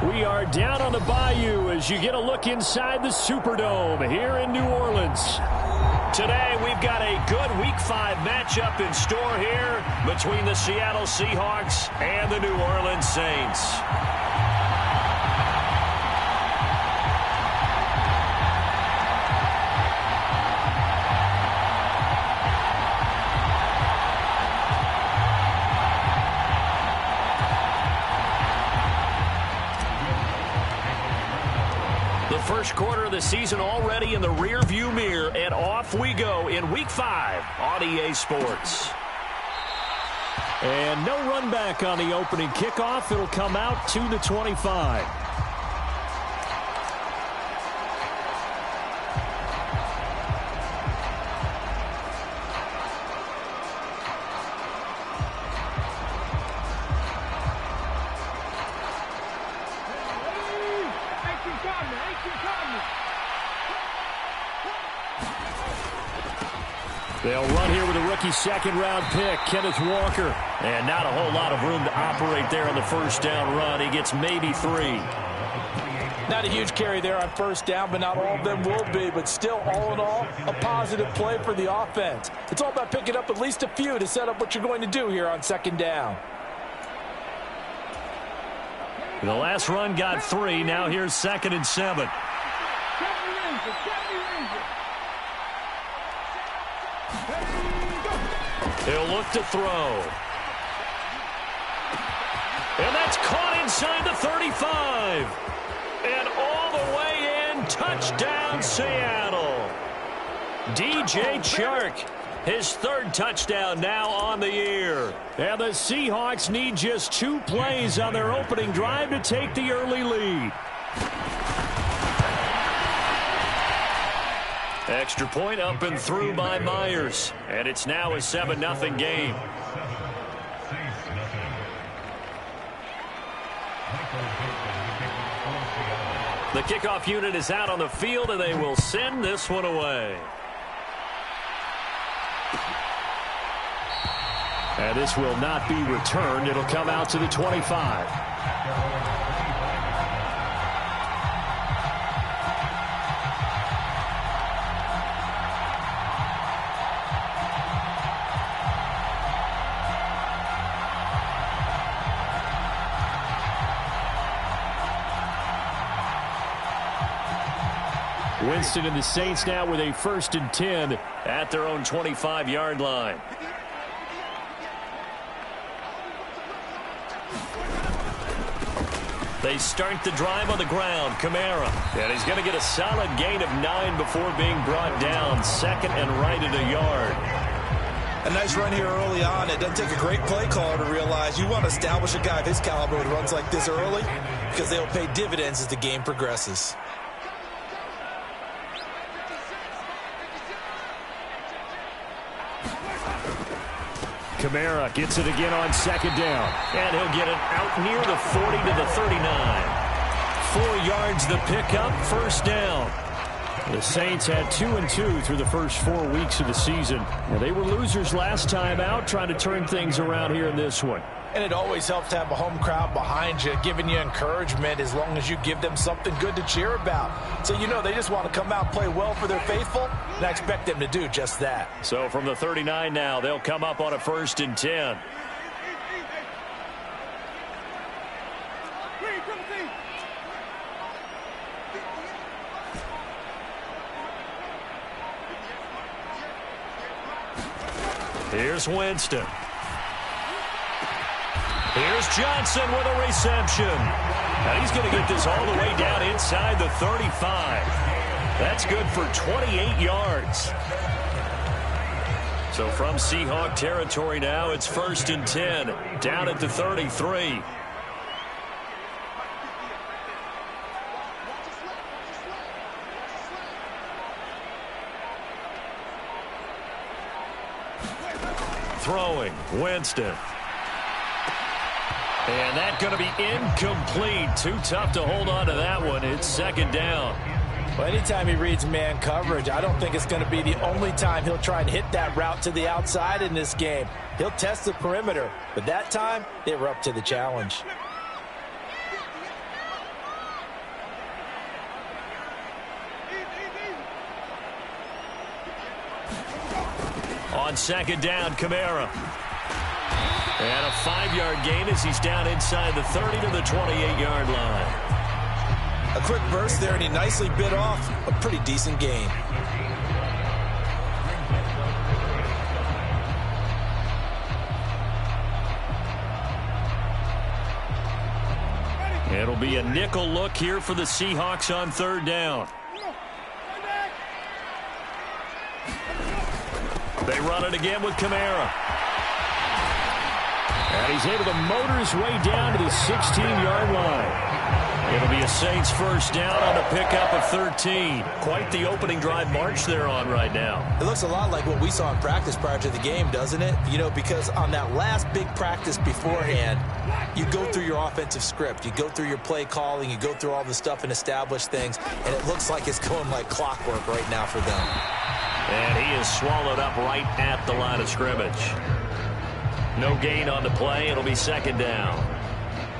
We are down on the Bayou as you get a look inside the Superdome here in New Orleans. Today, we've got a good Week 5 matchup in store here between the Seattle Seahawks and the New Orleans Saints. First quarter of the season already in the rear-view mirror, and off we go in Week 5 on EA Sports. And no run back on the opening kickoff. It'll come out to the 25. They'll run here with a rookie second-round pick, Kenneth Walker. And not a whole lot of room to operate there on the first down run. He gets maybe 3. Not a huge carry there on first down, but not all of them will be. But still, all in all, a positive play for the offense. It's all about picking up at least a few to set up what you're going to do here on second down. The last run got 3. Now here's 2nd and 7. He'll look to throw. And that's caught inside the 35. And all the way in, touchdown Seattle. DJ Chark, his 3rd touchdown now on the year. And the Seahawks need just 2 plays on their opening drive to take the early lead. Extra point up and through by Myers. And it's now a 7-0 game. The kickoff unit is out on the field, and they will send this one away. And this will not be returned. It'll come out to the 25. Winston and the Saints now with a 1st and 10 at their own 25-yard line. They start the drive on the ground. Kamara. And he's going to get a solid gain of 9 before being brought down. 2nd and right at a yard. A nice run here early on. It doesn't take a great play caller to realize you want to establish a guy of his caliber who runs like this early because they'll pay dividends as the game progresses. Kamara gets it again on 2nd down. And he'll get it out near the 40 to the 39. 4 yards the pickup, 1st down. The Saints had 2-2 through the first 4 weeks of the season. Now, they were losers last time out, trying to turn things around here in this one. And it always helps to have a home crowd behind you, giving you encouragement as long as you give them something good to cheer about. So, you know, they just want to come out and play well for their faithful, and I expect them to do just that. So from the 39 now, they'll come up on a 1st and 10. Here's Winston. Here's Johnson with a reception. And he's going to get this all the way down inside the 35. That's good for 28 yards. So from Seahawk territory now, it's 1st and 10. Down at the 33. Throwing, Winston. And that's going to be incomplete. Too tough to hold on to that one. It's 2nd down. Well, anytime he reads man coverage, I don't think it's going to be the only time he'll try and hit that route to the outside in this game. He'll test the perimeter, but that time they were up to the challenge. On second down, Kamara. And a 5-yard gain as he's down inside the 30 to the 28-yard line. A quick burst there, and he nicely bit off a pretty decent gain. It'll be a nickel look here for the Seahawks on third down. They run it again with Kamara. And he's able to motor his way down to the 16-yard line. It'll be a Saints first down on a pickup of 13. Quite the opening drive march they're on right now. It looks a lot like what we saw in practice prior to the game, doesn't it? You know, because on that last big practice beforehand, you go through your offensive script. You go through your play calling. You go through all the stuff and establish things. And it looks like it's going like clockwork right now for them. And he is swallowed up right at the line of scrimmage. No gain on the play. It'll be second down.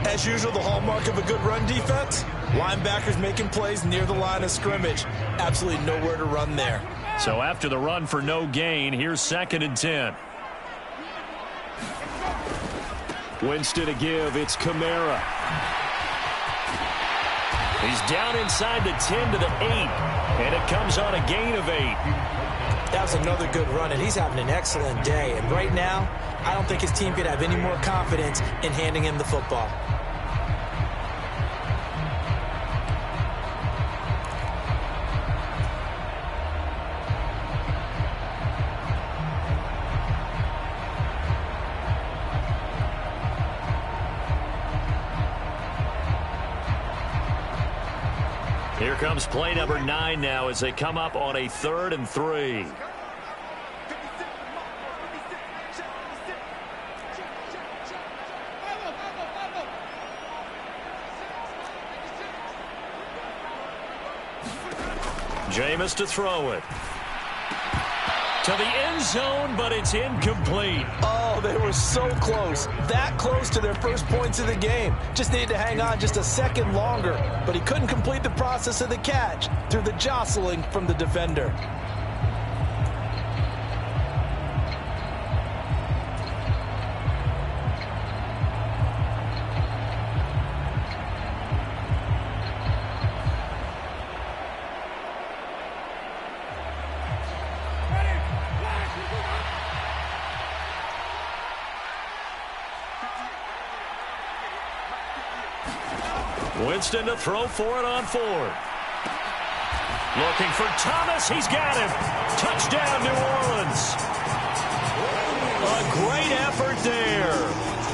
As usual, the hallmark of a good run defense, linebackers making plays near the line of scrimmage. Absolutely nowhere to run there. So after the run for no gain, here's second and 10. Winston to give. It's Kamara. He's down inside the 10 to the 8. And it comes on a gain of 8. That was another good run, and he's having an excellent day. And right now, I don't think his team could have any more confidence in handing him the football. Here comes play number 9 now as they come up on a 3rd and 3. Jameis to throw it. To the end zone, but it's incomplete. Oh, they were so close. That close to their first points of the game. Just needed to hang on just a second longer. But he couldn't complete the process of the catch through the jostling from the defender. Winston to throw for it on 4. Looking for Thomas. He's got him. Touchdown, New Orleans. A great effort there.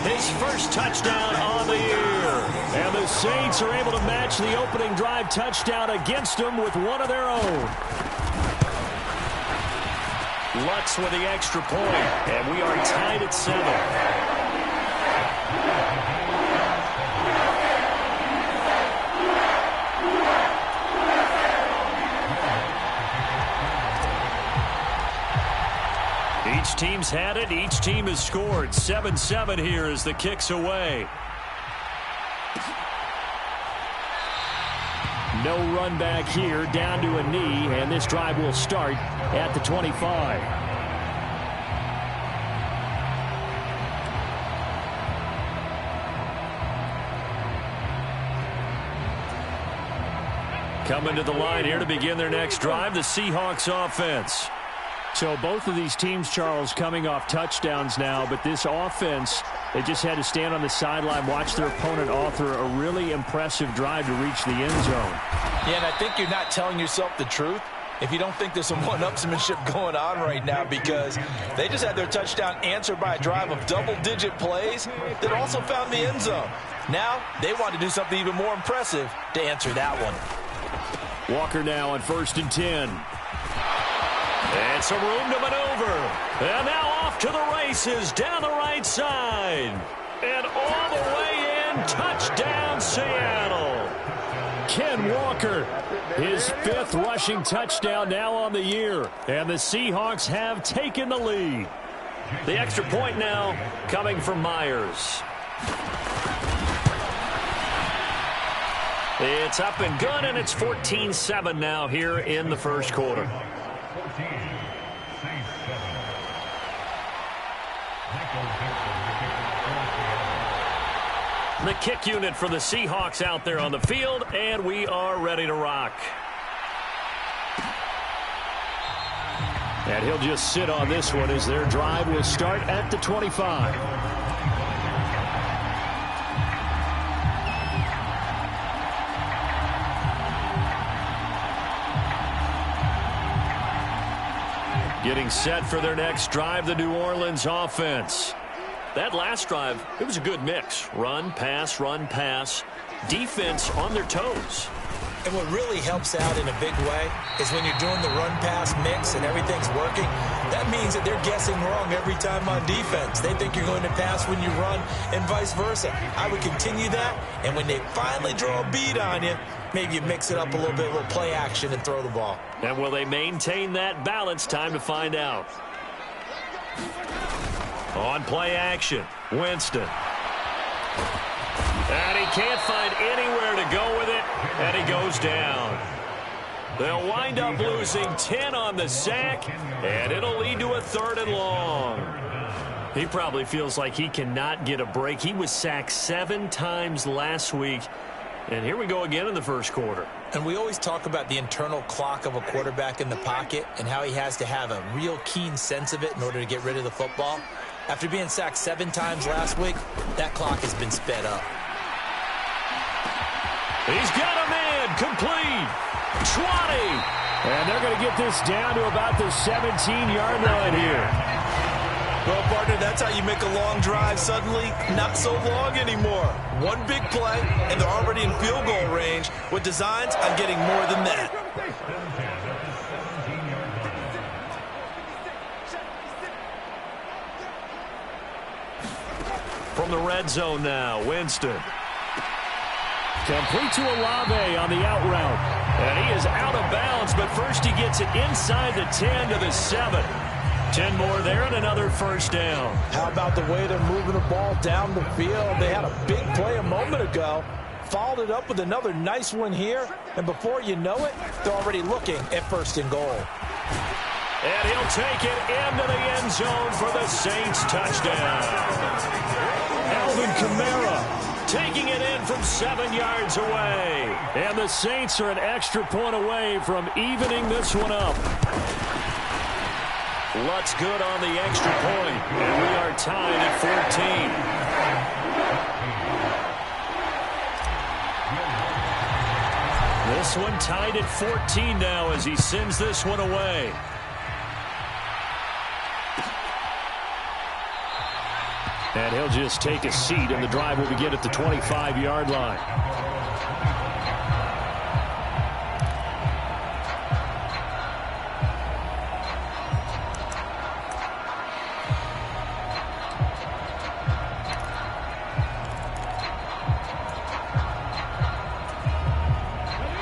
His first touchdown on the year. And the Saints are able to match the opening drive touchdown against them with one of their own. Lutz with the extra point. And we are tied at 7. Each team's had it. Each team has scored. 7-7 here as the kick's away. No run back here, down to a knee, and this drive will start at the 25. Coming to the line here to begin their next drive, the Seahawks offense. So both of these teams, Charles, coming off touchdowns now, but this offense, they just had to stand on the sideline, watch their opponent author a really impressive drive to reach the end zone. Yeah, and I think you're not telling yourself the truth if you don't think there's some one-upsmanship going on right now, because they just had their touchdown answered by a drive of double-digit plays that also found the end zone. Now they want to do something even more impressive to answer that one. Walker now on 1st and 10. And some room to maneuver. And now off to the races down the right side. And all the way in. Touchdown, Seattle. Ken Walker, his 5th rushing touchdown now on the year. And the Seahawks have taken the lead. The extra point now coming from Myers. It's up and good, and it's 14-7 now here in the first quarter. The kick unit for the Seahawks out there on the field, and we are ready to rock. And he'll just sit on this one as their drive will start at the 25. Getting set for their next drive, the New Orleans offense. That last drive, it was a good mix. Run, pass, defense on their toes. And what really helps out in a big way is when you're doing the run-pass mix and everything's working, that means that they're guessing wrong every time on defense. They think you're going to pass when you run and vice versa. I would continue that, and when they finally draw a bead on you, maybe you mix it up a little bit, a little play action, and throw the ball. And will they maintain that balance? Time to find out. On play action, Winston. And he can't find anywhere to go with it, and he goes down. They'll wind up losing 10 on the sack, and it'll lead to a 3rd and long. He probably feels like he cannot get a break. He was sacked 7 times last week, and here we go again in the first quarter. And we always talk about the internal clock of a quarterback in the pocket and how he has to have a real keen sense of it in order to get rid of the football. After being sacked 7 times last week, that clock has been sped up. He's got a man, complete, 20. And they're going to get this down to about the 17-yard line here. Well, partner, that's how you make a long drive suddenly not so long anymore. One big play, and they're already in field goal range with designs on getting more than that. From the red zone now, Winston. Complete to Olave on the out route. And he is out of bounds, but first he gets it inside the 10 to the 7. 10 more there and another first down. How about the way they're moving the ball down the field? They had a big play a moment ago. Followed it up with another nice one here. And before you know it, they're already looking at 1st and goal. And he'll take it into the end zone for the Saints touchdown. Alvin Kamara taking it in from 7 yards away. And the Saints are an extra point away from evening this one up. Lutz good on the extra point. And we are tied at 14. This one tied at 14 now as he sends this one away. And he'll just take a seat, and the drive will begin at the 25-yard line.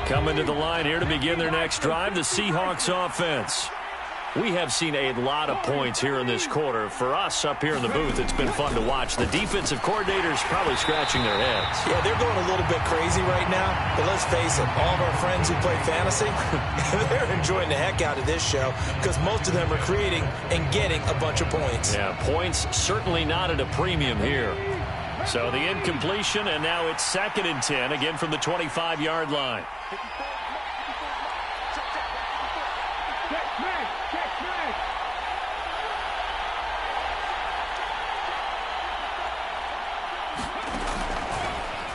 Coming to the line here to begin their next drive, the Seahawks offense. We have seen a lot of points here in this quarter. For us up here in the booth, it's been fun to watch. The defensive coordinators probably scratching their heads. Yeah, they're going a little bit crazy right now. But let's face it, all of our friends who play fantasy, they're enjoying the heck out of this show because most of them are creating and getting a bunch of points. Yeah, points certainly not at a premium here. So the incompletion, and now it's 2nd and 10, again from the 25-yard line.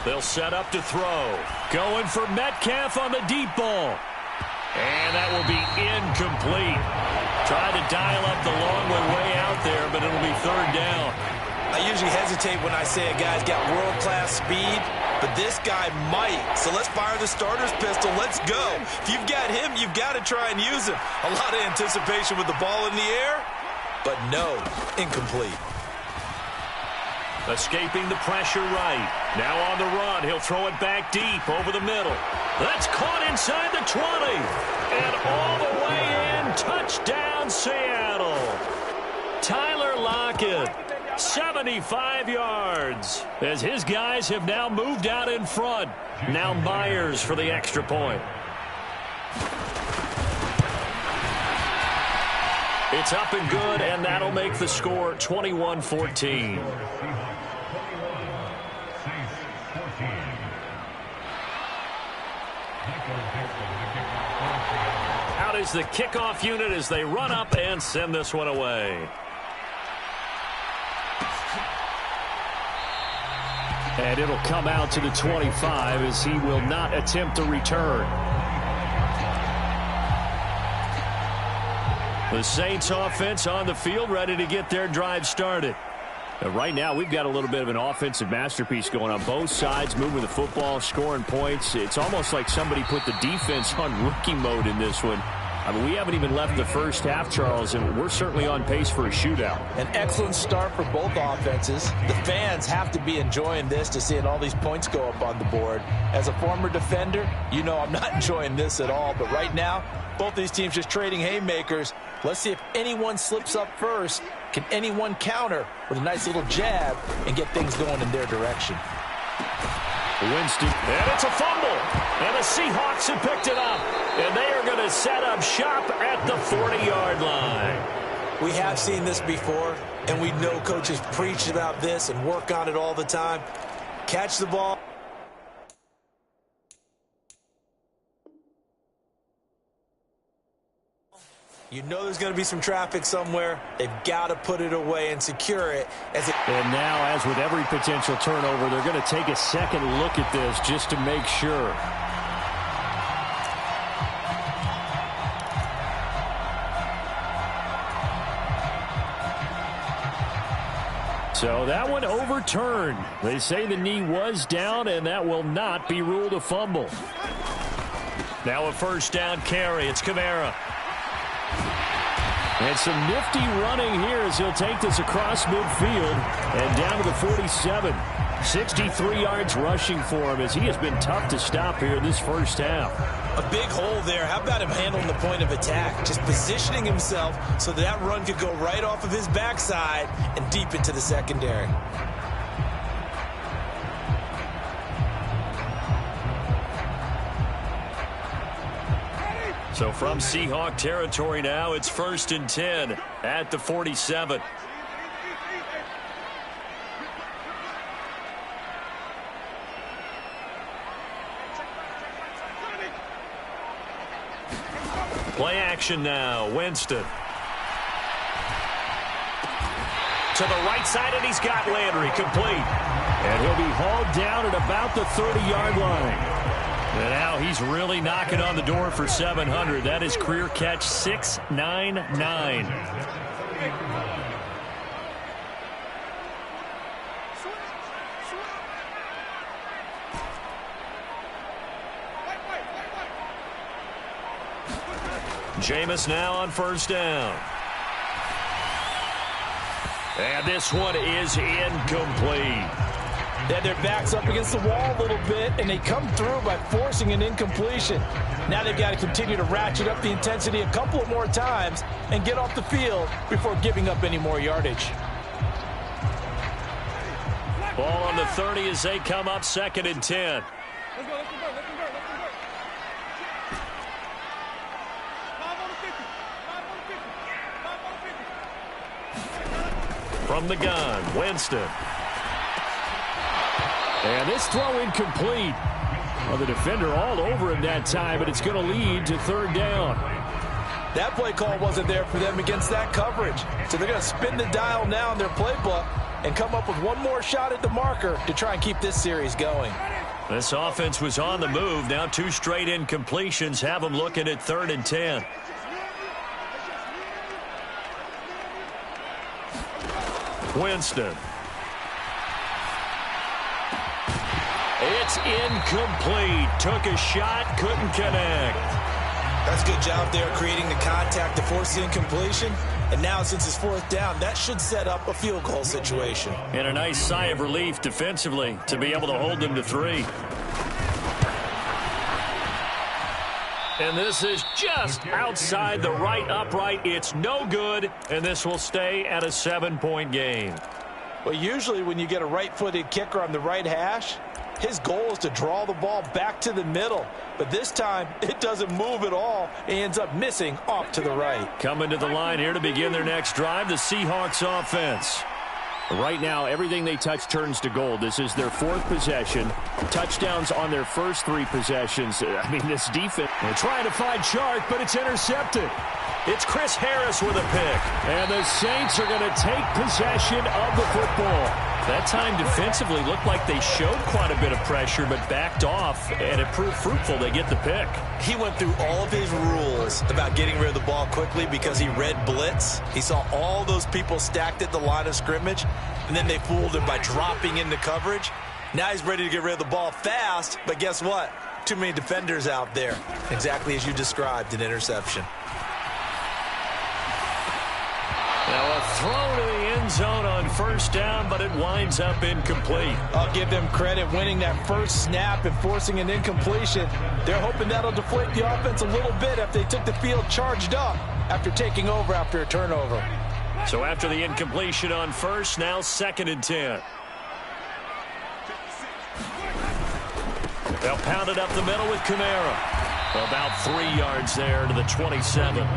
They'll set up to throw. Going for Metcalf on the deep ball. And that will be incomplete. Tried to dial up the long one way out there, but it'll be 3rd down. I usually hesitate when I say a guy's got world-class speed, but this guy might. So let's fire the starter's pistol. Let's go. If you've got him, you've got to try and use him. A lot of anticipation with the ball in the air, but no, incomplete. Escaping the pressure right. Now on the run. He'll throw it back deep over the middle. That's caught inside the 20. And all the way in. Touchdown, Seattle. Tyler Lockett, 75 yards. As his guys have now moved out in front. Now Myers for the extra point. It's up and good, and that'll make the score 21-14. Out is the kickoff unit as they run up and send this one away. And it'll come out to the 25 as he will not attempt to return. The Saints offense on the field, ready to get their drive started. Right now, we've got a little bit of an offensive masterpiece going on both sides, moving the football, scoring points. It's almost like somebody put the defense on rookie mode in this one. I mean, we haven't even left the first half, Charles, and we're certainly on pace for a shootout. An excellent start for both offenses. The fans have to be enjoying this to seeing all these points go up on the board. As a former defender, you know I'm not enjoying this at all. But right now, both these teams just trading haymakers. Let's see if anyone slips up first. Can anyone counter with a nice little jab and get things going in their direction? Winston, and it's a fumble. And the Seahawks have picked it up. And they are going to set up shop at the 40-yard line. We have seen this before, and we know coaches preach about this and work on it all the time. Catch the ball. You know there's going to be some traffic somewhere. They've got to put it away and secure it. And now, as with every potential turnover, they're going to take a second look at this just to make sure. So that one overturned. They say the knee was down, and that will not be ruled a fumble. Now a first down carry. It's Kamara. And some nifty running here as he'll take this across midfield and down to the 47. 63 yards rushing for him as he has been tough to stop here this first half. A big hole there. How about him handling the point of attack? Just positioning himself so that run could go right off of his backside and deep into the secondary. So from Seahawk territory now, it's 1st and 10 at the 47. Play action now. Winston. To the right side, and he's got Landry complete. And he'll be hauled down at about the 30-yard line. And now he's really knocking on the door for 700. That is career catch 699. Jameis now on first down. And this one is incomplete. They had their backs up against the wall a little bit, and they come through by forcing an incompletion. Now they've got to continue to ratchet up the intensity a couple of more times and get off the field before giving up any more yardage. Ball on the 30 as they come up 2nd and 10. From the gun, Winston. And this throw incomplete. Well, the defender all over him that time, but it's going to lead to 3rd down. That play call wasn't there for them against that coverage. So they're going to spin the dial now in their playbook and come up with one more shot at the marker to try and keep this series going. This offense was on the move. Now 2 straight incompletions have them looking at 3rd and 10. Winston. It's incomplete. Took a shot, couldn't connect. That's a good job there creating the contact to force the incompletion. And now since it's 4th down, that should set up a field goal situation. And a nice sigh of relief defensively to be able to hold them to 3. And this is just outside the right upright. It's no good, and this will stay at a 7-point game. Well, usually when you get a right-footed kicker on the right hash, His goal is to draw the ball back to the middle. But this time, it doesn't move at all. He ends up missing off to the right. Coming to the line here to begin their next drive, the Seahawks offense. Right now, everything they touch turns to gold. This is their 4th possession. Touchdowns on their first 3 possessions. I mean, this defense. They're trying to find Chark, but it's intercepted. It's Chris Harris with a pick. And the Saints are going to take possession of the football. That time defensively looked like they showed quite a bit of pressure, but backed off, and it proved fruitful. They get the pick. He went through all of his rules about getting rid of the ball quickly because he read blitz. He saw all those people stacked at the line of scrimmage, and then they fooled him by dropping into coverage. Now he's ready to get rid of the ball fast, but guess what? Too many defenders out there. Exactly as you described, an interception. Now a throw to the end zone on first down, but it winds up incomplete. I'll give them credit winning that first snap and forcing an incompletion. They're hoping that'll deflate the offense a little bit after they took the field charged up after taking over after a turnover. So after the incompletion on first, now 2nd and 10. They'll pound it up the middle with Kamara. About 3 yards there to the 27.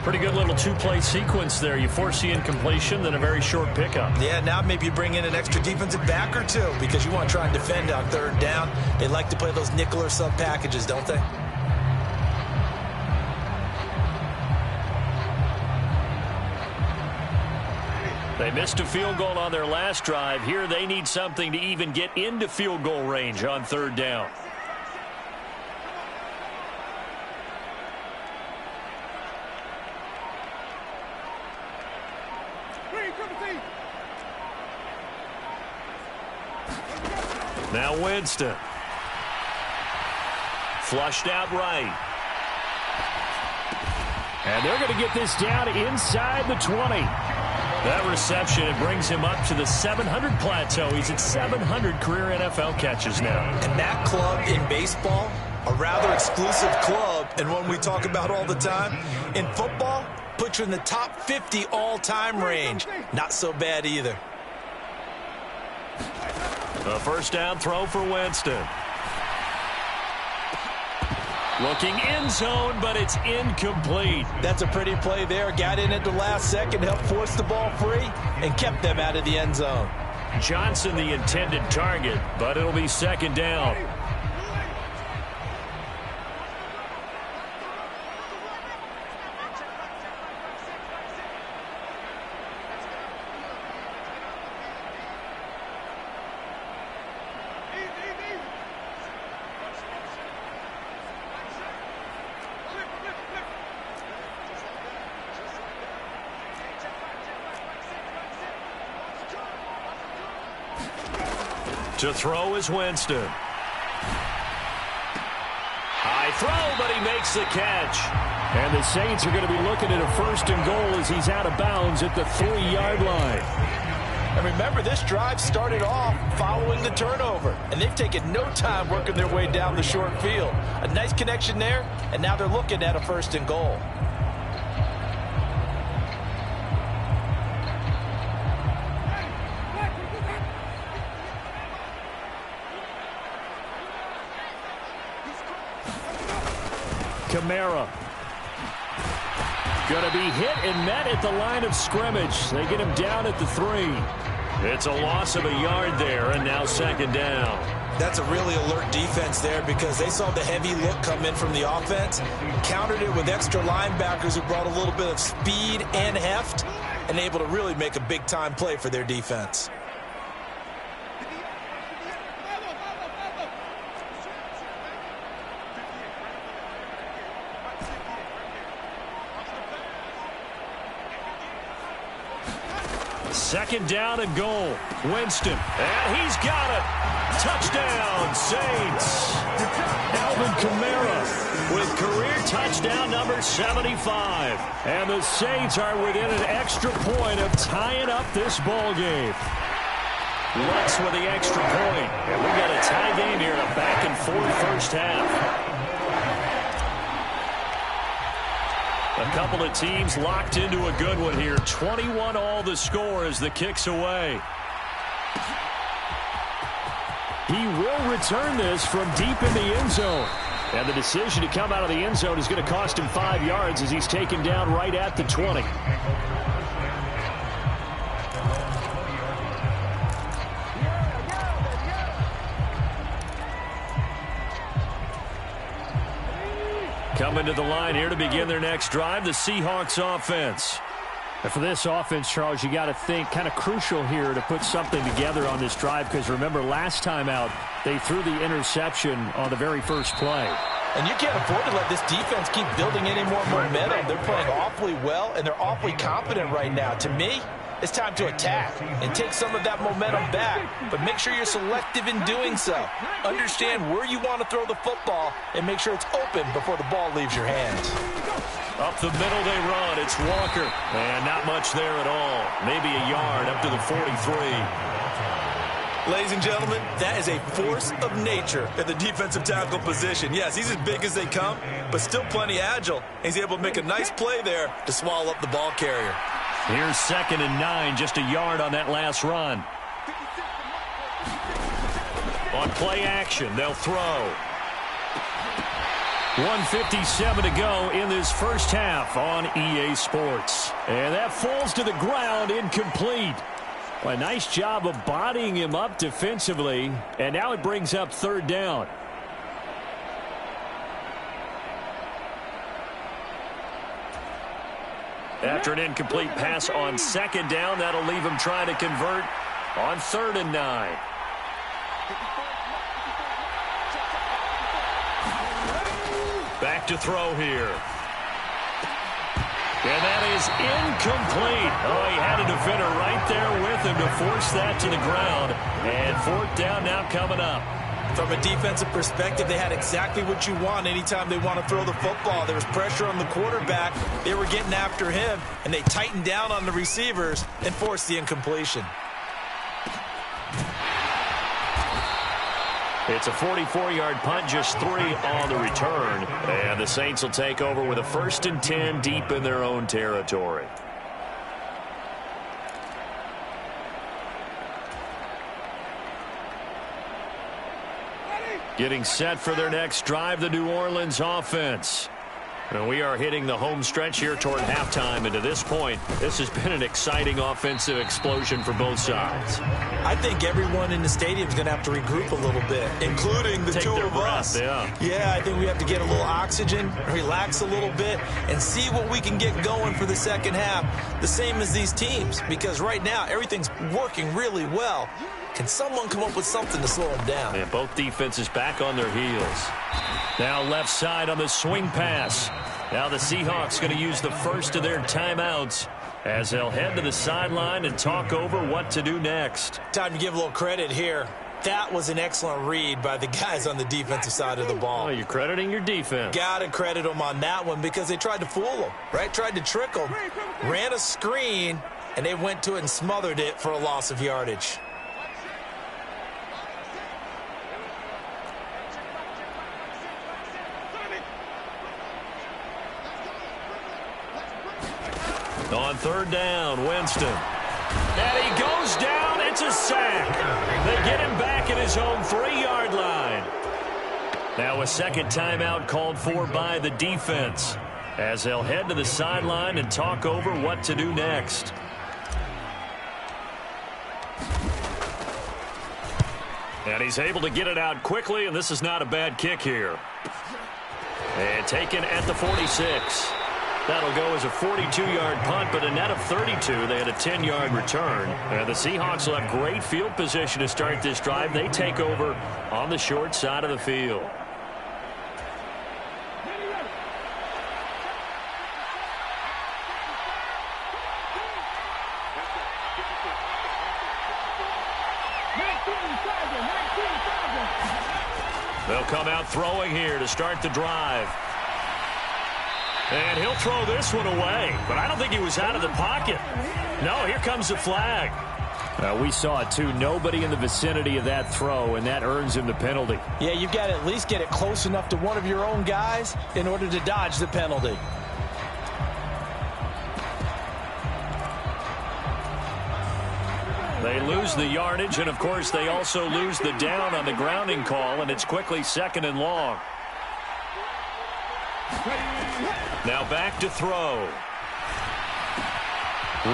Pretty good little 2-play sequence there. You force the incompletion, then a very short pickup. Yeah, now maybe you bring in an extra defensive back or 2 because you want to try and defend on 3rd down. They like to play those nickel or sub packages, don't they? They missed a field goal on their last drive. Here they need something to even get into field goal range on 3rd down. Now Winston. Flushed out right. And they're going to get this down inside the 20. That reception, it brings him up to the 700 plateau. He's at 700 career NFL catches now. And that club in baseball, a rather exclusive club, and one we talk about all the time. In football, puts you in the top 50 all-time range. Not so bad either. A first down throw for Winston. Looking end zone, but it's incomplete. That's a pretty play there. Got in at the last second, helped force the ball free, and kept them out of the end zone. Johnson the intended target, but it'll be 2nd down. To throw is Winston. High throw, but he makes the catch. And the Saints are going to be looking at a 1st and goal as he's out of bounds at the 3-yard line. And remember, this drive started off following the turnover, and they've taken no time working their way down the short field. A nice connection there, and now they're looking at a 1st and goal. Kamara. Going to be hit and met at the line of scrimmage. They get him down at the 3. It's a loss of a yard there, and now 2nd down. That's a really alert defense there because they saw the heavy look come in from the offense, countered it with extra linebackers who brought a little bit of speed and heft, and able to really make a big-time play for their defense. Second down and goal. Winston. And he's got it. Touchdown, Saints. Alvin Kamara with career touchdown number 75. And the Saints are within an extra point of tying up this ball game. Lutz with the extra point. And we got a tie game here in a back-and-forth first half. A couple of teams locked into a good one here. 21 all the score as the kick's away. He will return this from deep in the end zone. And the decision to come out of the end zone is going to cost him 5 yards as he's taken down right at the 20. Coming to the line here to begin their next drive, the Seahawks offense. And for this offense, Charles, you got to think kind of crucial here to put something together on this drive, because remember last time out they threw the interception on the very first play. And you can't afford to let this defense keep building any more momentum. They're playing awfully well, and they're awfully confident right now. To me, it's time to attack and take some of that momentum back, but make sure you're selective in doing so. Understand where you want to throw the football and make sure it's open before the ball leaves your hands. Up the middle they run. It's Walker. And not much there at all. Maybe a yard up to the 43. Ladies and gentlemen, that is a force of nature in the defensive tackle position. Yes, he's as big as they come, but still plenty agile. He's able to make a nice play there to swallow up the ball carrier. Here's 2nd and 9, just a yard on that last run. On play action, they'll throw. 1:57 to go in this first half on EA Sports. And that falls to the ground, incomplete. Well, a nice job of bodying him up defensively, and now it brings up 3rd down. After an incomplete pass on 2nd down, that'll leave him trying to convert on 3rd and 9. Back to throw here. And that is incomplete. Oh, he had a defender right there with him to force that to the ground. And 4th down now coming up. From a defensive perspective, they had exactly what you want anytime they want to throw the football. There was pressure on the quarterback. They were getting after him, and they tightened down on the receivers and forced the incompletion. It's a 44-yard punt, just 3 on the return. And the Saints will take over with a 1st and 10 deep in their own territory. Getting set for their next drive, the New Orleans offense. And we are hitting the home stretch here toward halftime, and to this point, this has been an exciting offensive explosion for both sides. I think everyone in the stadium is going to have to regroup a little bit, including the two of us. Yeah, I think we have to get a little oxygen, relax a little bit, and see what we can get going for the second half, the same as these teams, because right now everything's working really well. Can someone come up with something to slow them down? And both defenses back on their heels. Now left side on the swing pass. Now the Seahawks going to use the first of their timeouts as they'll head to the sideline and talk over what to do next. Time to give a little credit here. That was an excellent read by the guys on the defensive side of the ball. Oh, you're crediting your defense. Got to credit them on that one because they tried to fool them, right? Tried to trick them, ran a screen, and they went to it and smothered it for a loss of yardage. On 3rd down, Winston. And he goes down. It's a sack. They get him back at his own 3-yard line. Now a 2nd timeout called for by the defense as they'll head to the sideline and talk over what to do next. And he's able to get it out quickly, and this is not a bad kick here. And taken at the 46. That'll go as a 42-yard punt, but a net of 32. They had a 10-yard return. And the Seahawks will have great field position to start this drive. They take over on the short side of the field. They'll come out throwing here to start the drive. And he'll throw this one away, but I don't think he was out of the pocket. No, here comes the flag. We saw it, too. Nobody in the vicinity of that throw, and that earns him the penalty. Yeah, you've got to at least get it close enough to one of your own guys in order to dodge the penalty. They lose the yardage, and, of course, they also lose the down on the grounding call, and it's quickly 2nd and long. Now back to throw.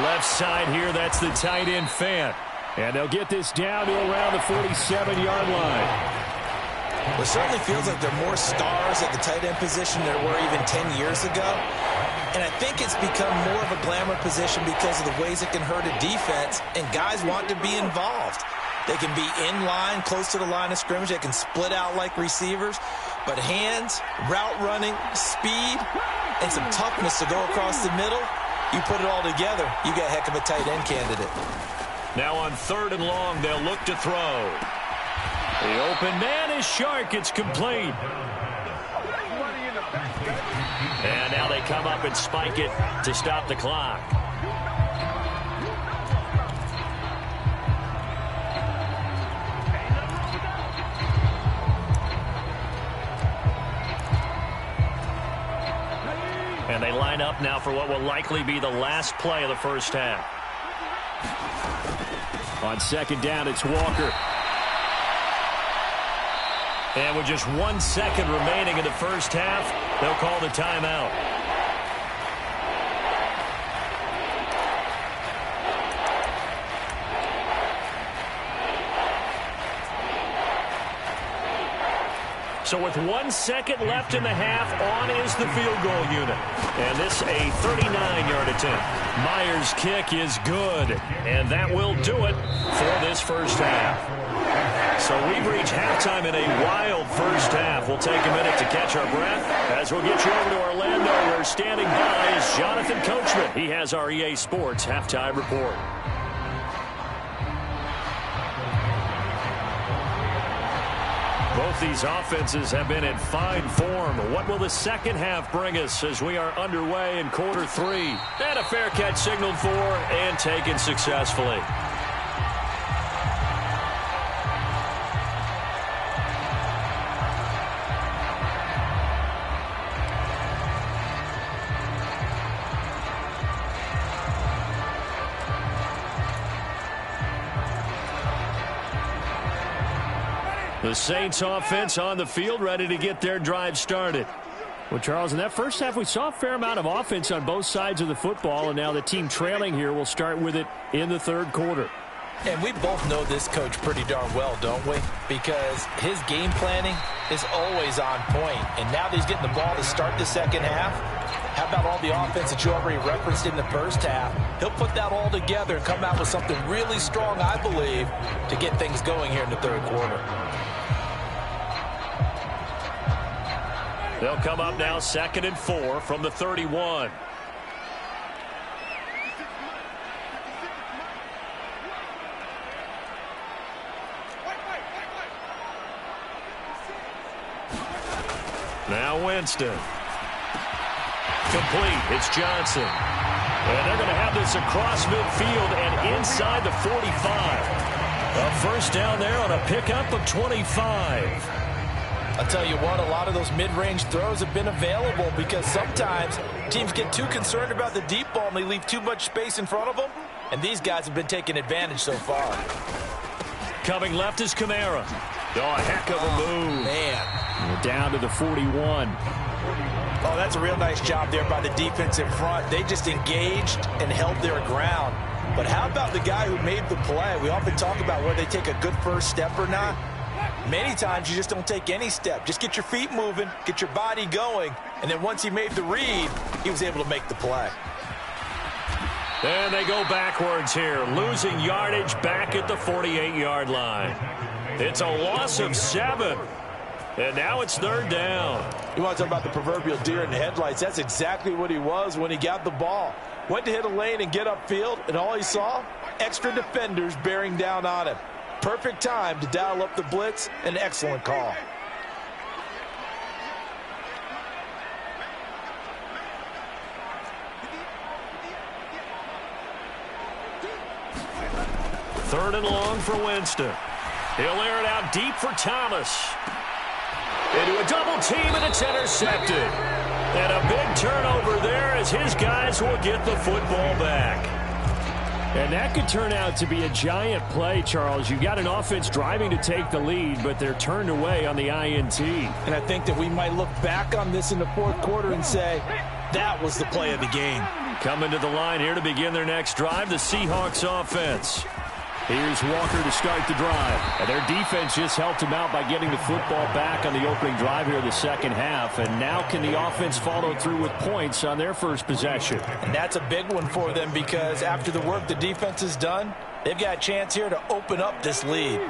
Left side here, that's the tight end, Fant. And they'll get this down to around the 47-yard line. It certainly feels like there are more stars at the tight end position than there were even 10 years ago. And I think it's become more of a glamour position because of the ways it can hurt a defense, and guys want to be involved. They can be in line, close to the line of scrimmage. They can split out like receivers. But hands, route running, speed, and some toughness to go across the middle, you put it all together, you got a heck of a tight end candidate. Now on 3rd and long, they'll look to throw. The open man is Shark. It's complete. And now they come up and spike it to stop the clock. And they line up now for what will likely be the last play of the first half. On 2nd down, it's Walker. And with just 1 second remaining in the first half, they'll call the timeout. So with 1 second left in the half, on is the field goal unit. And this a 39-yard attempt. Myers' kick is good. And that will do it for this first half. So we've reached halftime in a wild first half. We'll take a minute to catch our breath as we'll get you over to Orlando, where standing by is Jonathan Coachman. He has our EA Sports halftime report. Both these offenses have been in fine form. What will the second half bring us as we are underway in quarter 3? And a fair catch signaled for and taken successfully. The Saints offense on the field, ready to get their drive started. Well, Charles, in that first half, we saw a fair amount of offense on both sides of the football, and now the team trailing here will start with it in the third quarter. And we both know this coach pretty darn well, don't we? Because his game planning is always on point. And now that he's getting the ball to start the second half, how about all the offense that you already referenced in the first half? He'll put that all together and come out with something really strong, I believe, to get things going here in the third quarter. They'll come up now 2nd and 4 from the 31. Now Winston. Complete. It's Johnson. And they're going to have this across midfield and inside the 45. A first down there on a pickup of 25. I'll tell you what, a lot of those mid-range throws have been available because sometimes teams get too concerned about the deep ball and they leave too much space in front of them. And these guys have been taking advantage so far. Coming left is Kamara. Oh, a heck of a move. Man. Down to the 41. Oh, that's a real nice job there by the defense in front. They just engaged and held their ground. But how about the guy who made the play? We often talk about whether they take a good first step or not. Many times you just don't take any step. Just get your feet moving, get your body going, and then once he made the read, he was able to make the play. And they go backwards here, losing yardage back at the 48-yard line. It's a loss of 7. And now it's 3rd down. You want to talk about the proverbial deer in the headlights? That's exactly what he was when he got the ball. Went to hit a lane and get upfield, and all he saw, extra defenders bearing down on him. Perfect time to dial up the blitz. An excellent call. Third and long for Winston. He'll air it out deep for Thomas. Into a double team, and it's intercepted. And a big turnover there as his guys will get the football back. And that could turn out to be a giant play, Charles. You got an offense driving to take the lead, but they're turned away on the INT. And I think that we might look back on this in the fourth quarter and say, that was the play of the game. Coming to the line here to begin their next drive, the Seahawks offense. Here's Walker to start the drive. And their defense just helped him out by getting the football back on the opening drive here in the second half. And now can the offense follow through with points on their first possession? And that's a big one for them because after the work the defense has done, they've got a chance here to open up this lead.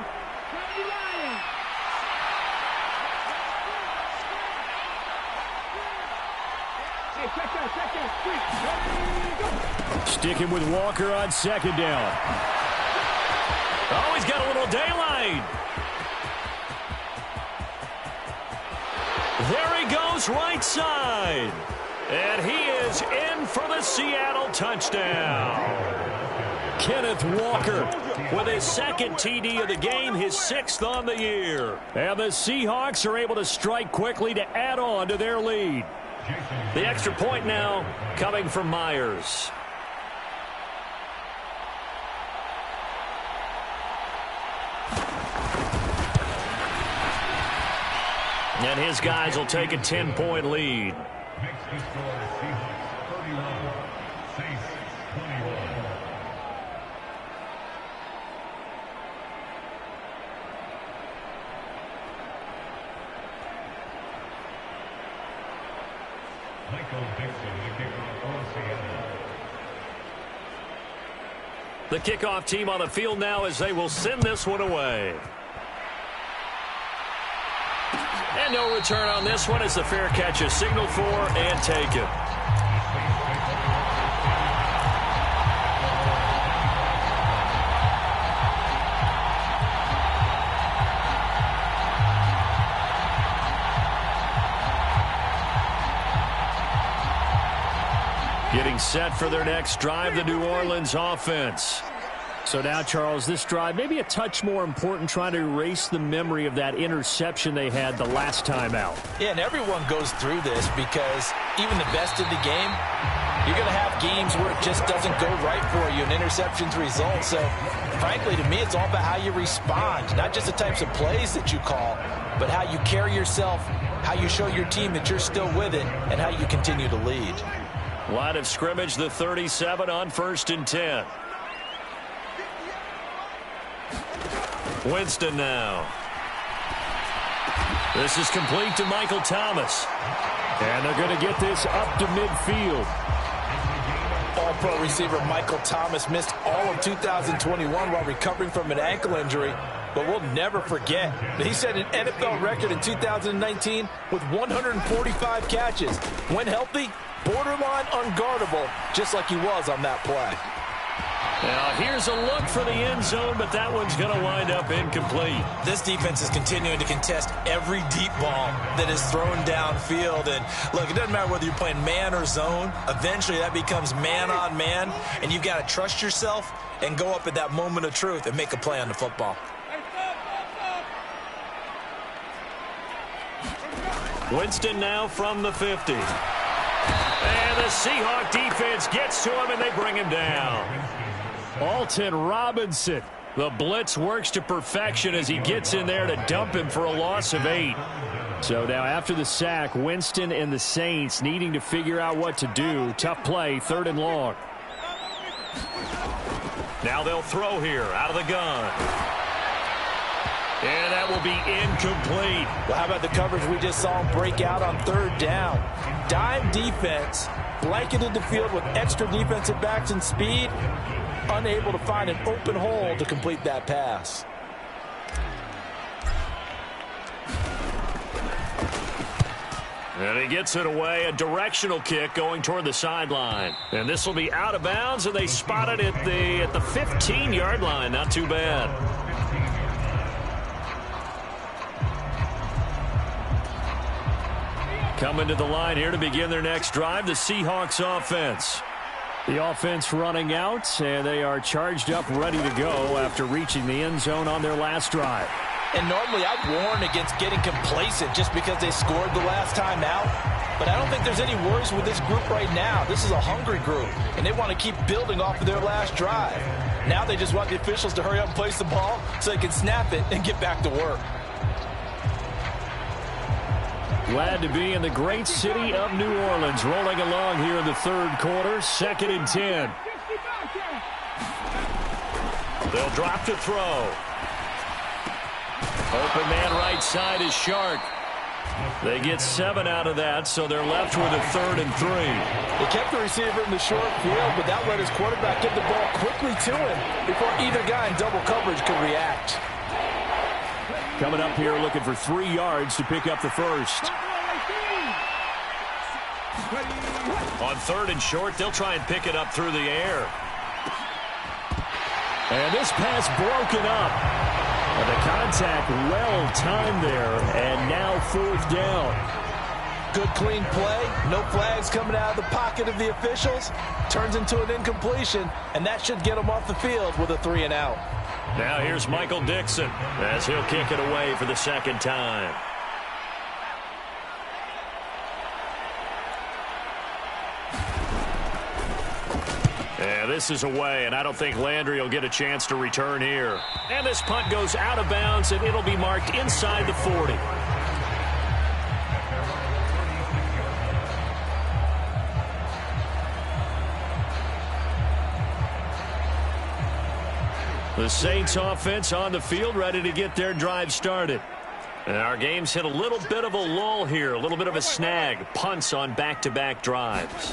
Sticking with Walker on second down. Oh, he's got a little daylight. There he goes right side. And he is in for the Seattle touchdown. Kenneth Walker with his second TD of the game, his 6th on the year. And the Seahawks are able to strike quickly to add on to their lead. The extra point now coming from Myers. And his guys will take a 10-point lead. The kickoff team on the field now as they will send this one away. And no return on this one as the fair catch is signaled for and taken. Getting set for their next drive, the New Orleans offense. So now, Charles, this drive maybe a touch more important, trying to erase the memory of that interception they had the last time out. Yeah, and everyone goes through this because even the best in the game, you're going to have games where it just doesn't go right for you and interceptions result. So, frankly, to me, it's all about how you respond, not just the types of plays that you call, but how you carry yourself, how you show your team that you're still with it, and how you continue to lead. Line of scrimmage, the 37 on 1st and 10. Winston now. This is complete to Michael Thomas. And they're going to get this up to midfield. All-pro receiver Michael Thomas missed all of 2021 while recovering from an ankle injury. But we'll never forget that he set an NFL record in 2019 with 145 catches. When healthy, borderline unguardable, just like he was on that play. Now here's a look for the end zone, but that one's going to wind up incomplete. This defense is continuing to contest every deep ball that is thrown downfield. And look, it doesn't matter whether you're playing man or zone. Eventually that becomes man on man, and you've got to trust yourself and go up at that moment of truth and make a play on the football. Winston now from the 50. And the Seahawk defense gets to him, and they bring him down. Alton Robinson. The blitz works to perfection as he gets in there to dump him for a loss of 8. So now after the sack, Winston and the Saints needing to figure out what to do. Tough play, 3rd and long. Now they'll throw here out of the gun. And that will be incomplete. Well, how about the coverage we just saw him break out on 3rd down? Dime defense, blanketed the field with extra defensive backs and speed, unable to find an open hole to complete that pass. And he gets it away, a directional kick going toward the sideline. And this will be out of bounds, and they spot it at the 15-yard line. Not too bad. Coming to the line here to begin their next drive, the Seahawks offense. The offense running out, and they are charged up, ready to go after reaching the end zone on their last drive. And normally I'd warn against getting complacent just because they scored the last time out. But I don't think there's any worries with this group right now. This is a hungry group, and they want to keep building off of their last drive. Now they just want the officials to hurry up and place the ball so they can snap it and get back to work. Glad to be in the great city of New Orleans, rolling along here in the third quarter, 2nd and 10. They'll drop to throw. Open man right side is Shark. They get 7 out of that, so they're left with a 3rd and 3. They kept the receiver in the short field, but that let his quarterback get the ball quickly to him before either guy in double coverage could react. Coming up here looking for 3 yards to pick up the first. On 3rd and short, they'll try and pick it up through the air. And this pass broken up. And the contact well timed there, and now 4th down. Good clean play, no flags coming out of the pocket of the officials. Turns into an incompletion, and that should get them off the field with a 3 and out. Now here's Michael Dixon as he'll kick it away for the 2nd time. Yeah, this is away, and I don't think Landry will get a chance to return here. And this punt goes out of bounds, and it'll be marked inside the 40. The Saints offense on the field, ready to get their drive started. And our game's hit a little bit of a lull here, a little bit of a snag. Punts on back-to-back drives.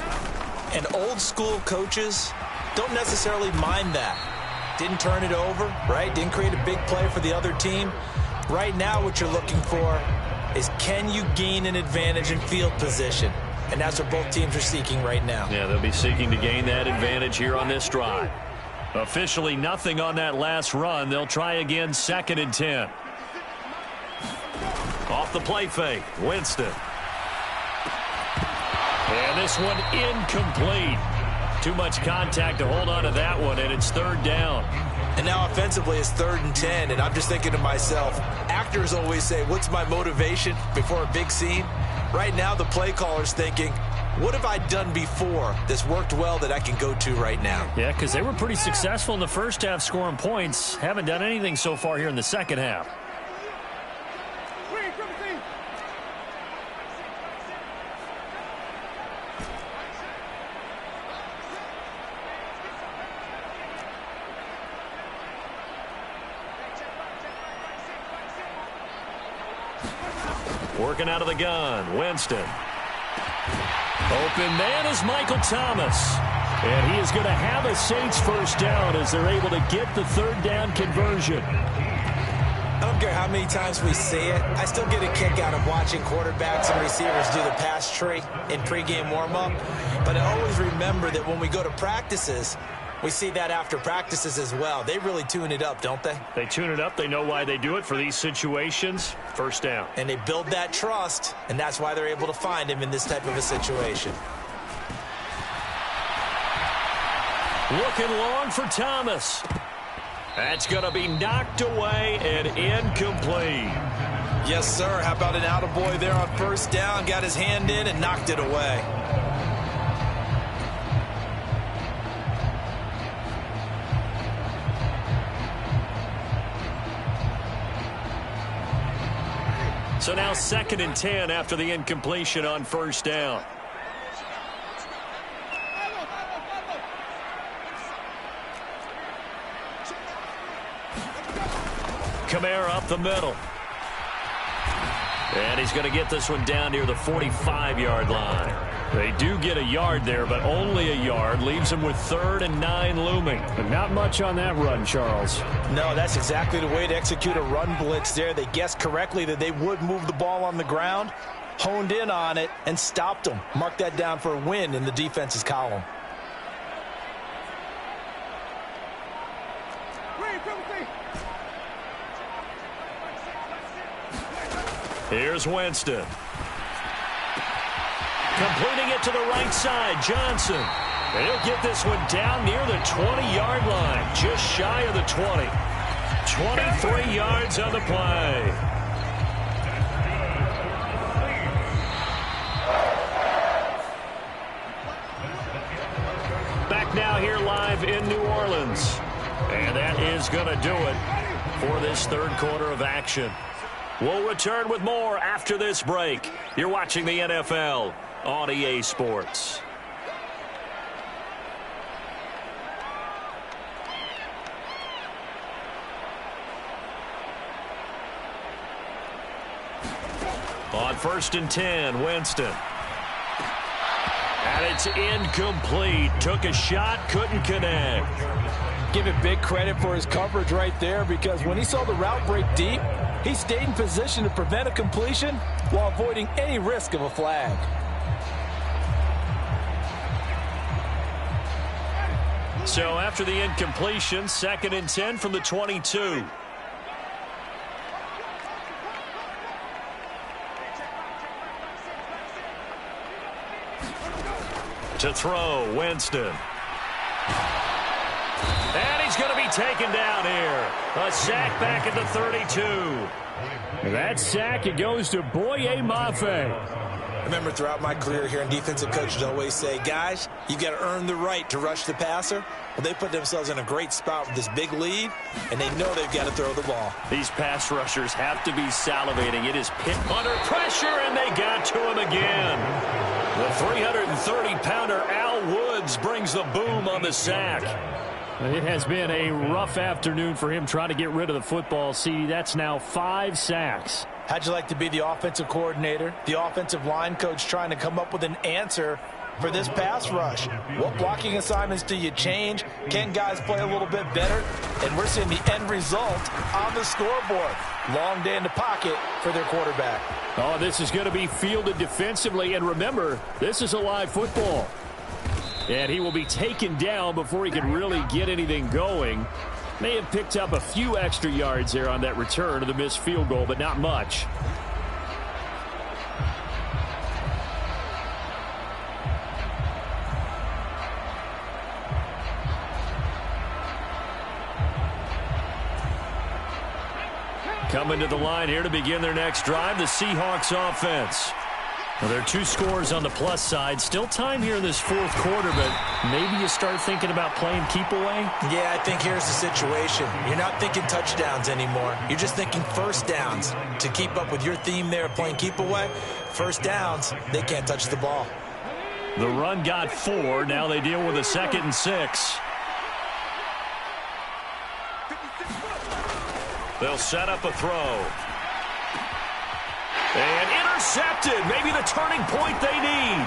And old school coaches don't necessarily mind that. Didn't turn it over, right? Didn't create a big play for the other team. Right now what you're looking for is, can you gain an advantage in field position? And that's what both teams are seeking right now. Yeah, they'll be seeking to gain that advantage here on this drive. Officially nothing on that last run. They'll try again, 2nd and 10. Off the play fake, Winston. And this one incomplete. Too much contact to hold on to that one, and it's 3rd down. And now offensively it's 3rd and 10, and I'm just thinking to myself, actors always say, what's my motivation before a big scene? Right now the play caller's thinking, what have I done before that's worked well that I can go to right now? Yeah, because they were pretty successful in the first half scoring points. Haven't done anything so far here in the second half. Working out of the gun, Winston. Open man is Michael Thomas. And he is going to have a Saints first down as they're able to get the 3rd down conversion. I don't care how many times we see it. I still get a kick out of watching quarterbacks and receivers do the pass tree in pregame warm-up. But I always remember that when we go to practices, we see that after practices as well. They really tune it up, don't they? They tune it up. They know why they do it for these situations. First down. And they build that trust, and that's why they're able to find him in this type of a situation. Looking long for Thomas. That's going to be knocked away and incomplete. Yes, sir. How about an attaboy there on 1st down? Got his hand in and knocked it away. So now 2nd and 10 after the incompletion on 1st down. Kamara up the middle. And he's going to get this one down near the 45-yard line. They do get a yard there, but only a yard. Leaves them with 3rd and 9 looming. But not much on that run, Charles. No, that's exactly the way to execute a run blitz there. They guessed correctly that they would move the ball on the ground, honed in on it, and stopped them. Mark that down for a win in the defense's column. Here's Winston. Completing it to the right side, Johnson. And he'll get this one down near the 20-yard line, just shy of the 20. 23 yards on the play. Back now here live in New Orleans. And that is going to do it for this third quarter of action. We'll return with more after this break. You're watching the NFL on EA Sports. On 1st and 10, Winston. And it's incomplete. Took a shot, couldn't connect. Give it big credit for his coverage right there, because when he saw the route break deep, he stayed in position to prevent a completion while avoiding any risk of a flag. So after the incompletion, 2nd and 10 from the 22. To throw, Winston. And he's going to be taken down here. A sack back at the 32. That sack, it goes to Boye Mafe. I remember throughout my career here, and defensive coaches always say, guys, you got to earn the right to rush the passer. Well, they put themselves in a great spot with this big lead, and they know they've got to throw the ball. These pass rushers have to be salivating. It is Pitt under pressure, and they got to him again. The 330-pounder Al Woods brings the boom on the sack. It has been a rough afternoon for him trying to get rid of the football. See, that's now 5 sacks. How'd you like to be the offensive coordinator, the offensive line coach, trying to come up with an answer for this pass rush? What blocking assignments do you change? Can guys play a little bit better? And we're seeing the end result on the scoreboard. Long day in the pocket for their quarterback. Oh, this is going to be fielded defensively. And remember, this is a live football. And he will be taken down before he can really get anything going. May have picked up a few extra yards there on that return of the missed field goal, but not much. Coming to the line here to begin their next drive, the Seahawks offense. Well, there are 2 scores on the plus side. Still time here in this fourth quarter, but maybe you start thinking about playing keep away? Yeah, I think here's the situation. You're not thinking touchdowns anymore. You're just thinking first downs. To keep up with your theme there of playing keep away, first downs, they can't touch the ball. The run got 4. Now they deal with a 2nd and 6. They'll set up a throw. And intercepted. Maybe the turning point they need.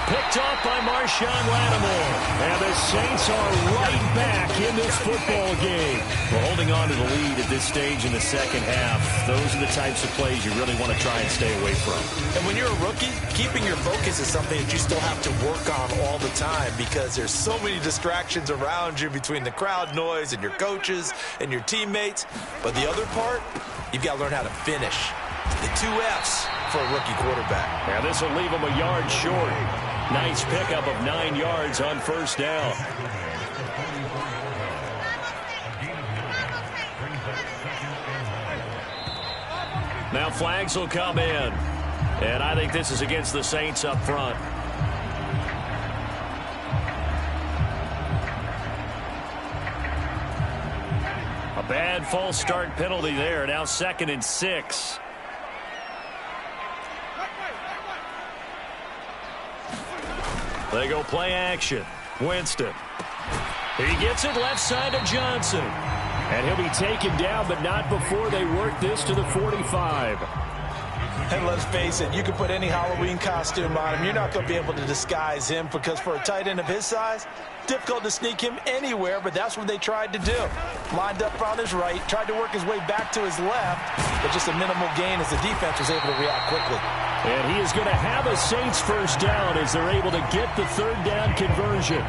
Picked off by Marshawn Lattimore. And the Saints are right back in this football game. Well, holding on to the lead at this stage in the second half, those are the types of plays you really want to try and stay away from. And when you're a rookie, keeping your focus is something that you still have to work on all the time, because there's so many distractions around you between the crowd noise and your coaches and your teammates. But the other part, you've got to learn how to finish. The 2 F's for a rookie quarterback. Now this will leave him a yard short. Nice pickup of 9 yards on first down. Now flags will come in. And I think this is against the Saints up front. A bad false start penalty there. Now 2nd and 6. They go play action. Winston. He gets it left side to Johnson. And he'll be taken down, but not before they work this to the 45. And let's face it, you can put any Halloween costume on him. You're not going to be able to disguise him, because for a tight end of his size, difficult to sneak him anywhere, but that's what they tried to do. Lined up on his right, tried to work his way back to his left, but just a minimal gain as the defense was able to react quickly. And he is going to have a Saints first down as they're able to get the 3rd down conversion.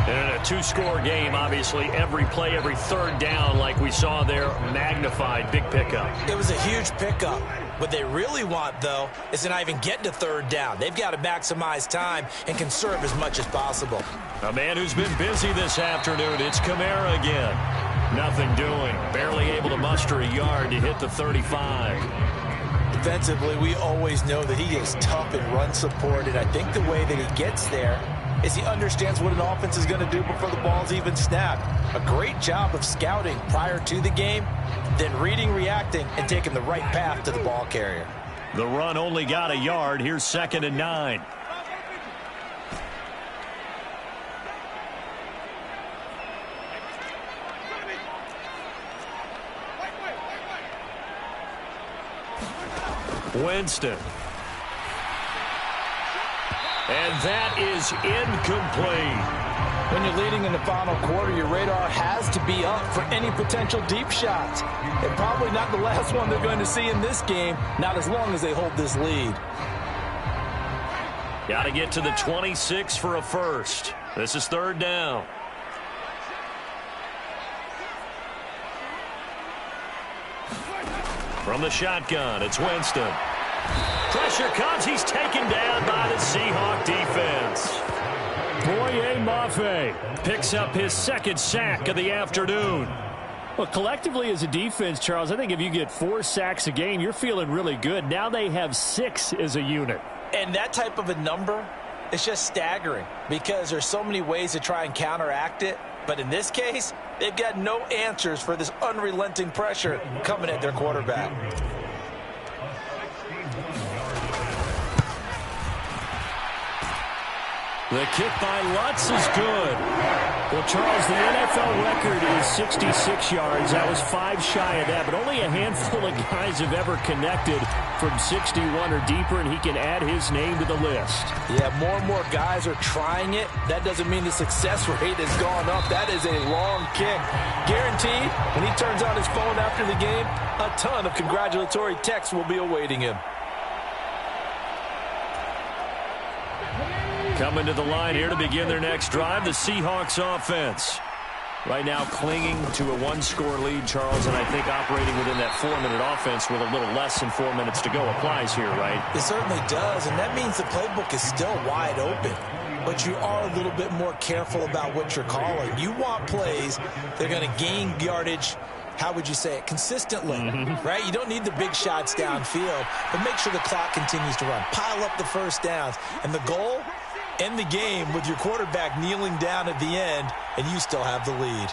And a 2-score game, obviously, every play, every 3rd down, like we saw there, magnified, big pickup. It was a huge pickup. What they really want, though, is to not even get to 3rd down. They've got to maximize time and conserve as much as possible. A man who's been busy this afternoon, it's Kamara again. Nothing doing. Barely able to muster a yard to hit the 35. Defensively, we always know that he is tough in run support, and I think the way that he gets there is he understands what an offense is going to do before the ball's even snapped. A great job of scouting prior to the game, then reading, reacting, and taking the right path to the ball carrier. The run only got a yard. Here's 2nd and 9. Winston. And that is incomplete. When you're leading in the final quarter, your radar has to be up for any potential deep shots. And probably not the last one they're going to see in this game, not as long as they hold this lead. Got to get to the 26 for a first. This is 3rd down. From the shotgun, it's Winston. Pressure comes. He's taken down by the Seahawk defense. Boye Mafe picks up his 2nd sack of the afternoon. Well, collectively as a defense, Charles, I think if you get 4 sacks a game, you're feeling really good. Now they have 6 as a unit. And that type of a number is just staggering because there's so many ways to try and counteract it. But in this case, they've got no answers for this unrelenting pressure coming at their quarterback. The kick by Lutz is good. Well, Charles, the NFL record is 66 yards. That was 5 shy of that, but only a handful of guys have ever connected from 61 or deeper, and he can add his name to the list. Yeah, more and more guys are trying it. That doesn't mean the success rate has gone up. That is a long kick. Guaranteed, when he turns on his phone after the game, a ton of congratulatory texts will be awaiting him. Coming to the line here to begin their next drive, the Seahawks offense. Right now clinging to a 1-score lead, Charles, and I think operating within that 4-minute offense with a little less than 4 minutes to go applies here, right? It certainly does, and that means the playbook is still wide open. But you are a little bit more careful about what you're calling. You want plays that are going to gain yardage, how would you say it, consistently, right? You don't need the big shots downfield, but make sure the clock continues to run. Pile up the first downs, and the goal, end the game with your quarterback kneeling down at the end, and you still have the lead.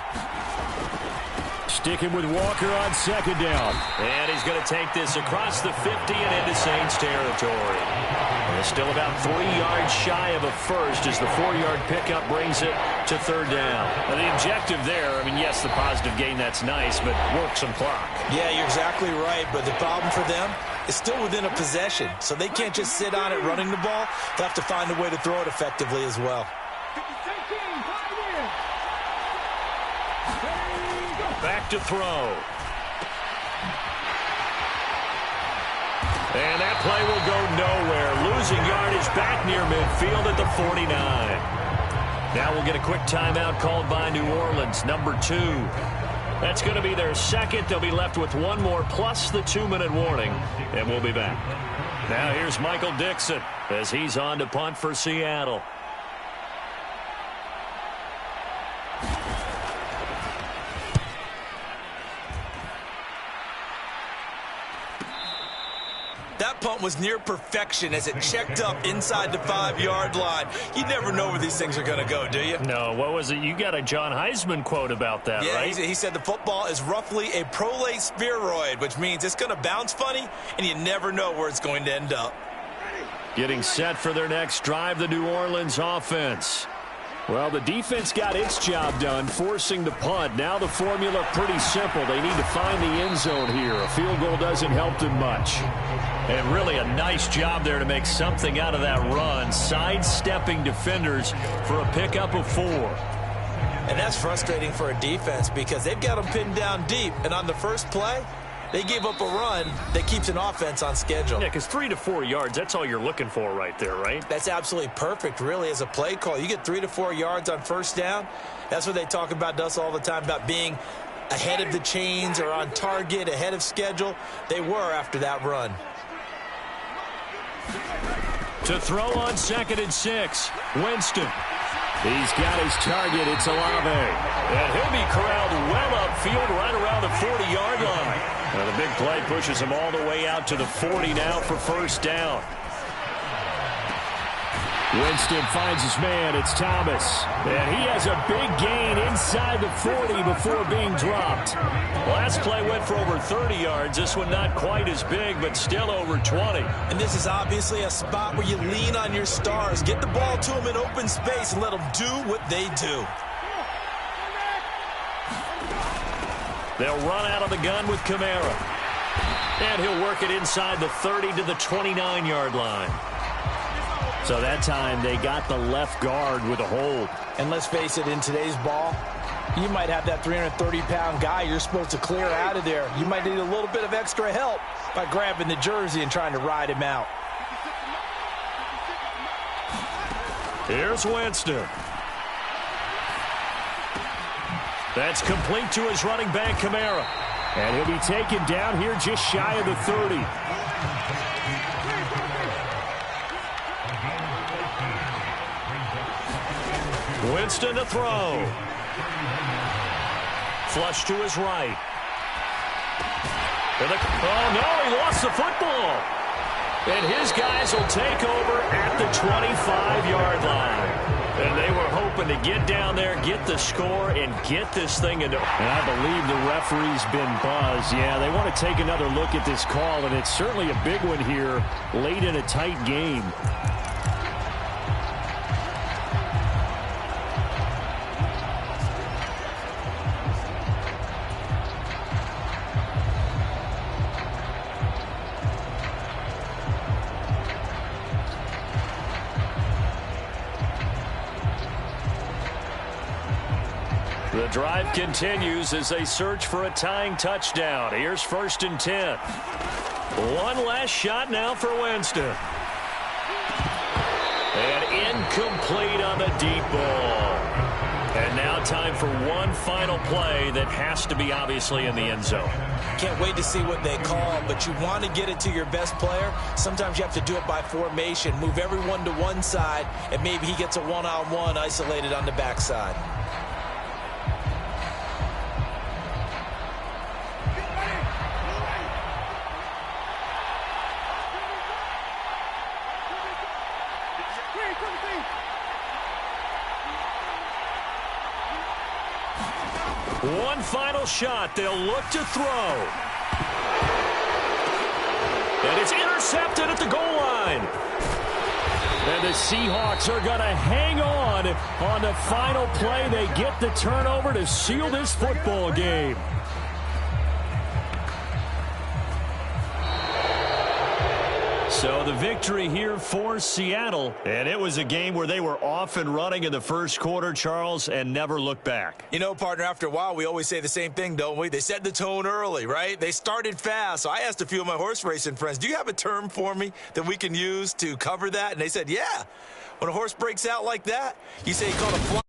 Sticking with Walker on 2nd down. And he's going to take this across the 50 and into Saints territory. And it's still about 3 yards shy of a first as the 4-yard pickup brings it to 3rd down. Well, the objective there, I mean, yes, the positive gain, that's nice, but work some clock. Yeah, you're exactly right, but the problem for them is still within a possession, so they can't just sit on it running the ball. They'll have to find a way to throw it effectively as well. Back to throw. And that play will go nowhere. Losing yardage back near midfield at the 49. Now we'll get a quick timeout called by New Orleans, number 2. That's going to be their 2nd. They'll be left with 1 more plus the 2-minute warning, and we'll be back. Now here's Michael Dixon as he's on to punt for Seattle. That punt was near perfection as it checked up inside the 5-yard line. You never know where these things are going to go, do you? No, what was it? You got a John Heisman quote about that, yeah, right? He said the football is roughly a prolate spheroid, which means it's going to bounce funny, and you never know where it's going to end up. Getting set for their next drive, the New Orleans offense. Well, the defense got its job done, forcing the punt. Now the formula pretty simple. They need to find the end zone here. A field goal doesn't help them much. And really a nice job there to make something out of that run, sidestepping defenders for a pickup of 4. And that's frustrating for a defense because they've got them pinned down deep, and on the first play, they gave up a run that keeps an offense on schedule. Yeah, because 3 to 4 yards, that's all you're looking for right there, right? That's absolutely perfect, really, as a play call. You get 3 to 4 yards on first down. That's what they talk about us all the time, about being ahead of the chains or on target, ahead of schedule. They were after that run. To throw on 2nd and 6, Winston. He's got his target. It's Olave. And he'll be corralled well upfield right around the 40-yard line. And the big play pushes him all the way out to the 40 now for first down. Winston finds his man. It's Thomas. And he has a big gain inside the 40 before being dropped. Last play went for over 30 yards. This one not quite as big, but still over 20. And this is obviously a spot where you lean on your stars. Get the ball to them in open space and let them do what they do. They'll run out of the gun with Kamara. And he'll work it inside the 30 to the 29-yard line. So that time they got the left guard with a hold. And let's face it, in today's ball, you might have that 330-pound guy you're supposed to clear out of there. You might need a little bit of extra help by grabbing the jersey and trying to ride him out. Here's Winston. That's complete to his running back, Kamara. And he'll be taken down here just shy of the 30. Winston to throw. Flush to his right. Oh, no, he lost the football. And his guys will take over at the 25-yard line. And they were hoping to get down there, get the score, and get this thing into... And I believe the referee's been buzzed. Yeah, they want to take another look at this call, and it's certainly a big one here late in a tight game. The drive continues as they search for a tying touchdown. Here's 1st and 10. One last shot now for Winston. And incomplete on the deep ball. And now time for one final play that has to be obviously in the end zone. Can't wait to see what they call, but you want to get it to your best player. Sometimes you have to do it by formation. Move everyone to one side, and maybe he gets a one-on-one isolated on the backside. One final shot. They'll look to throw. And it's intercepted at the goal line. And the Seahawks are going to hang on the final play. They get the turnover to seal this football game. So the victory here for Seattle. And it was a game where they were off and running in the first quarter, Charles, and never looked back. You know, partner, after a while, we always say the same thing, don't we? They set the tone early, right? They started fast. So I asked a few of my horse racing friends, do you have a term for me that we can use to cover that? And they said, yeah. When a horse breaks out like that, you say you call it a fly.